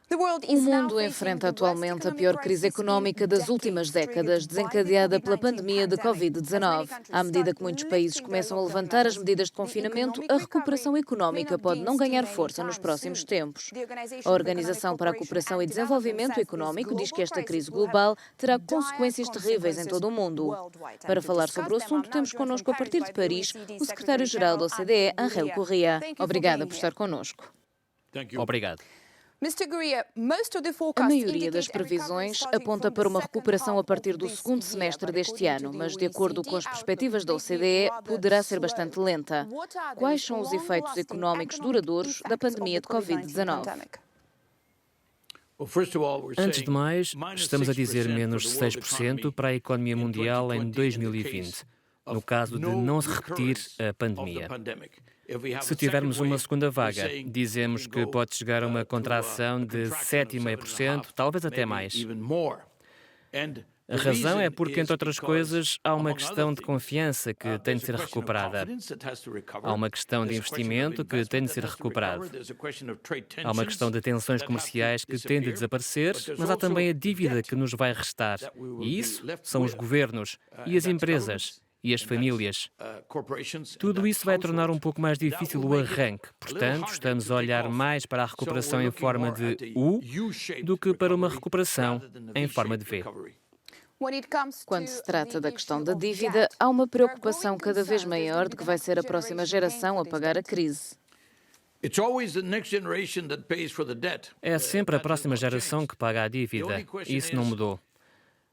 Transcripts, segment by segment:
O mundo enfrenta atualmente a pior crise económica das últimas décadas, desencadeada pela pandemia de Covid-19. À medida que muitos países começam a levantar as medidas de confinamento, a recuperação económica pode não ganhar força nos próximos tempos. A Organização para a Cooperação e Desenvolvimento Económico diz que esta crise global terá consequências terríveis em todo o mundo. Para falar sobre o assunto, temos connosco a partir de Paris o secretário-geral da OCDE, Angel Correa. Obrigada por estar connosco. Obrigado. A maioria das previsões aponta para uma recuperação a partir do segundo semestre deste ano, mas, de acordo com as perspectivas da OCDE, poderá ser bastante lenta. Quais são os efeitos económicos duradouros da pandemia de Covid-19? Antes de mais, estamos a dizer menos 6% para a economia mundial em 2020, no caso de não se repetir a pandemia. Se tivermos uma segunda vaga, dizemos que pode chegar a uma contração de 7,5%, talvez até mais. A razão é porque, entre outras coisas, há uma questão de confiança que tem de ser recuperada. Há uma questão de investimento que tem de ser recuperado. Há uma questão de tensões comerciais que tem de desaparecer, mas há também a dívida que nos vai restar. E isso são os governos e as empresas e as famílias. Tudo isso vai tornar um pouco mais difícil o arranque. Portanto, estamos a olhar mais para a recuperação em forma de U do que para uma recuperação em forma de V. Quando se trata da questão da dívida, há uma preocupação cada vez maior de que vai ser a próxima geração a pagar a crise. É sempre a próxima geração que paga a dívida. Isso não mudou.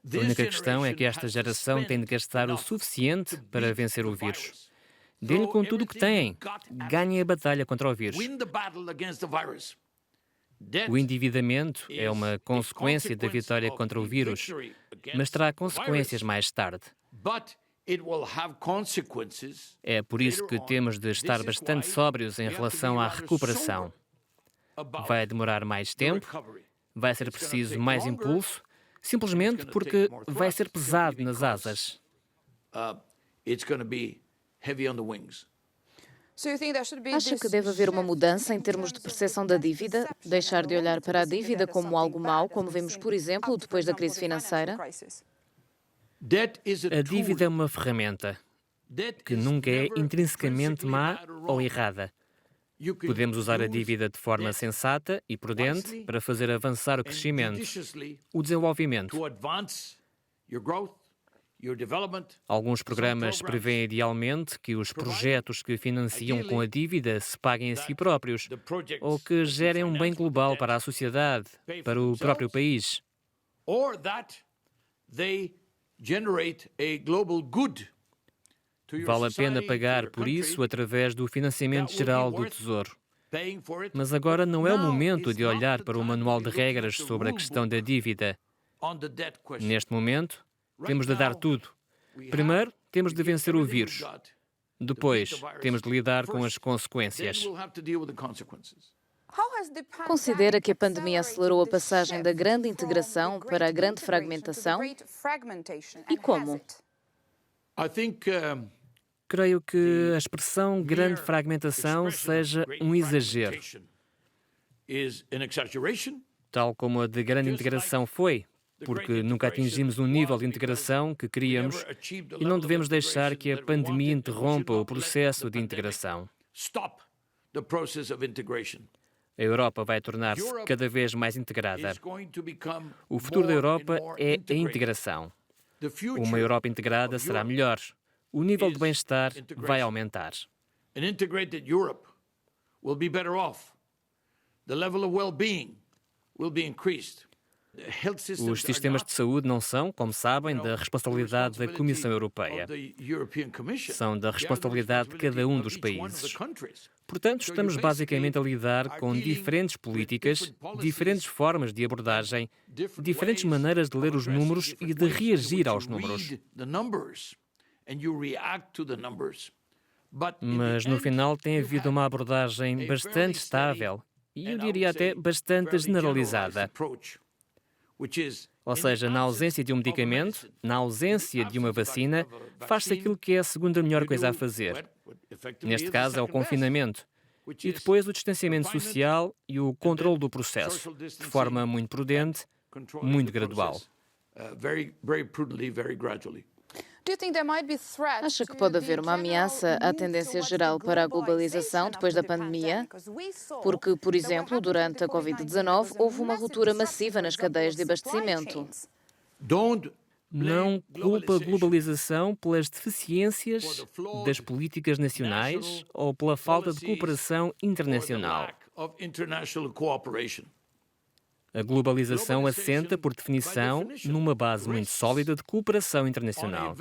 A única questão é que esta geração tem de gastar o suficiente para vencer o vírus. Dê-lhe com tudo o que têm. Ganhem a batalha contra o vírus. O endividamento é uma consequência da vitória contra o vírus, mas terá consequências mais tarde. É por isso que temos de estar bastante sóbrios em relação à recuperação. Vai demorar mais tempo, vai ser preciso mais impulso, simplesmente porque vai ser pesado nas asas. Acha que deve haver uma mudança em termos de percepção da dívida? Deixar de olhar para a dívida como algo mau, como vimos, por exemplo, depois da crise financeira? A dívida é uma ferramenta que nunca é intrinsecamente má ou errada. Podemos usar a dívida de forma sensata e prudente para fazer avançar o crescimento, o desenvolvimento. Alguns programas prevêem idealmente que os projetos que financiam com a dívida se paguem a si próprios ou que gerem um bem global para a sociedade, para o próprio país. Vale a pena pagar por isso através do financiamento geral do Tesouro. Mas agora não é o momento de olhar para o manual de regras sobre a questão da dívida. Neste momento, temos de dar tudo. Primeiro, temos de vencer o vírus. Depois, temos de lidar com as consequências. Considera que a pandemia acelerou a passagem da grande integração para a grande fragmentação? E como? Creio que a expressão grande fragmentação seja um exagero, tal como a de grande integração foi, porque nunca atingimos um nível de integração que queríamos e não devemos deixar que a pandemia interrompa o processo de integração. A Europa vai tornar-se cada vez mais integrada. O futuro da Europa é a integração. Uma Europa integrada será melhor. O nível de bem-estar vai aumentar. An integrated Europe will be better off. The level of well-being will be increased. Os sistemas de saúde não são, como sabem, da responsabilidade da Comissão Europeia. São da responsabilidade de cada um dos países. Portanto, estamos basicamente a lidar com diferentes políticas, diferentes formas de abordagem, diferentes maneiras de ler os números e de reagir aos números. Mas, no final, tem havido uma abordagem bastante estável e, eu diria até, bastante generalizada. Ou seja, na ausência de um medicamento, na ausência de uma vacina, faz-se aquilo que é a segunda melhor coisa a fazer. Neste caso, é o confinamento. e depois o distanciamento social e o controle do processo, de forma muito prudente, muito gradual. Acha que pode haver uma ameaça à tendência geral para a globalização depois da pandemia? Porque, por exemplo, durante a Covid-19 houve uma ruptura massiva nas cadeias de abastecimento. Não culpa a globalização pelas deficiências das políticas nacionais ou pela falta de cooperação internacional. A globalização assenta, por definição, numa base muito sólida de cooperação internacional.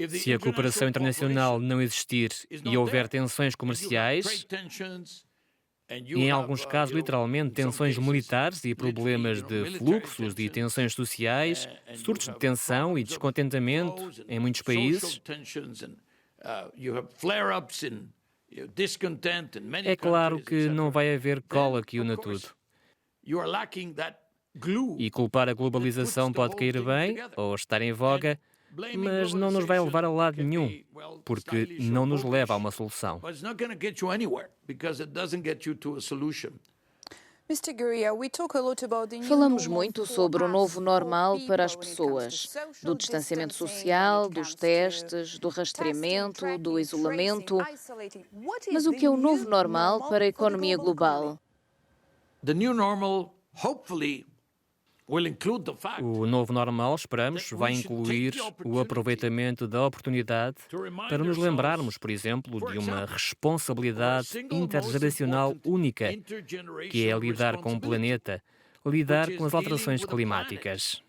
Se a cooperação internacional não existir e houver tensões comerciais, e em alguns casos, literalmente, tensões militares e problemas de fluxos e tensões sociais, surtos de tensão e descontentamento em muitos países, é claro que não vai haver cola que una tudo. E culpar a globalização pode cair bem ou estar em voga, mas não nos vai levar a lado nenhum, porque não nos leva a uma solução. Falamos muito sobre o novo normal para as pessoas, do distanciamento social, dos testes, do rastreamento, do isolamento. Mas o que é o novo normal para a economia global? O novo normal, esperamos, vai incluir o aproveitamento da oportunidade para nos lembrarmos, por exemplo, de uma responsabilidade intergeracional única, que é lidar com o planeta, lidar com as alterações climáticas.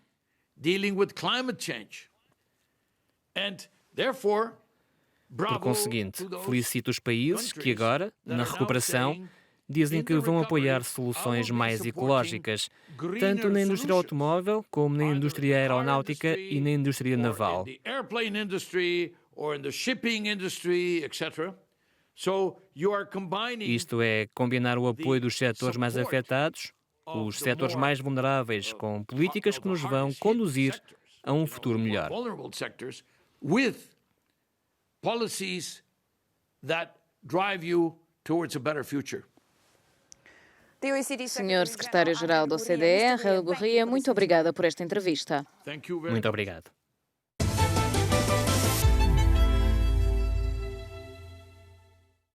Por conseguinte, felicito os países que agora, na recuperação, dizem que vão apoiar soluções mais ecológicas, tanto na indústria automóvel como na indústria aeronáutica e na indústria naval. Isto é, combinar o apoio dos setores mais afetados, os setores mais vulneráveis, com políticas que nos vão conduzir a um futuro melhor. Senhor Secretário-Geral da OCDE, Angel Gurría, muito obrigada por esta entrevista. Muito obrigado.